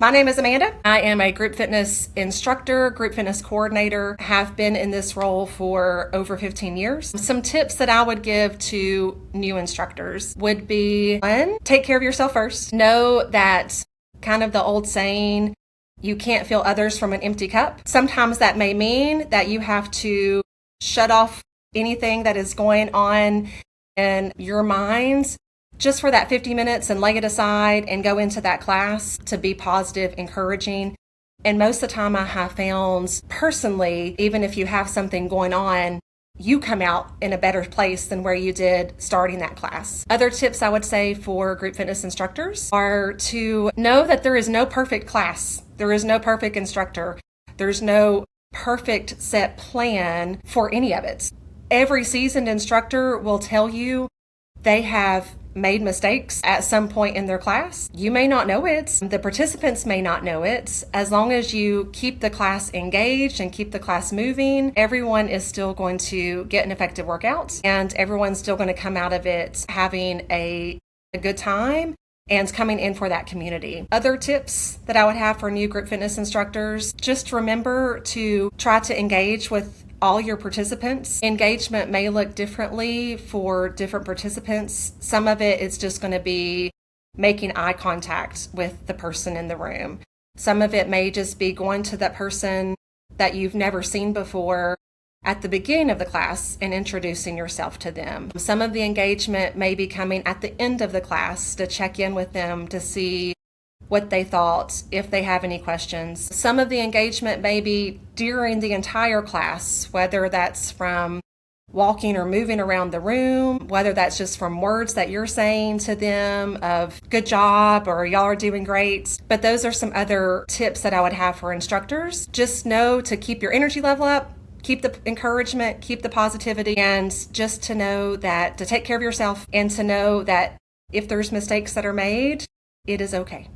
My name is Amanda. I am a group fitness instructor, group fitness coordinator, have been in this role for over 15 years. Some tips that I would give to new instructors would be, one, take care of yourself first. Know that kind of the old saying, you can't fill others from an empty cup. Sometimes that may mean that you have to shut off anything that is going on in your minds just for that 50 minutes and lay it aside and go into that class to be positive, encouraging. And most of the time I have found personally, even if you have something going on, you come out in a better place than where you did starting that class. Other tips I would say for group fitness instructors are to know that there is no perfect class. There is no perfect instructor. There's no perfect set plan for any of it. Every seasoned instructor will tell you they have made mistakes at some point in their class. You may not know it. The participants may not know it. As long as you keep the class engaged and keep the class moving, everyone is still going to get an effective workout and everyone's still going to come out of it having a good time and coming in for that community. Other tips that I would have for new group fitness instructors, just remember to try to engage with all your participants. Engagement may look differently for different participants. Some of it is just going to be making eye contact with the person in the room. Some of it may just be going to that person that you've never seen before at the beginning of the class and introducing yourself to them. Some of the engagement may be coming at the end of the class to check in with them to see what they thought, if they have any questions. Some of the engagement may be during the entire class, whether that's from walking or moving around the room, whether that's just from words that you're saying to them of good job or y'all are doing great. But those are some other tips that I would have for instructors. Just know to keep your energy level up, keep the encouragement, keep the positivity, and just to know that to take care of yourself and to know that if there's mistakes that are made, it is okay.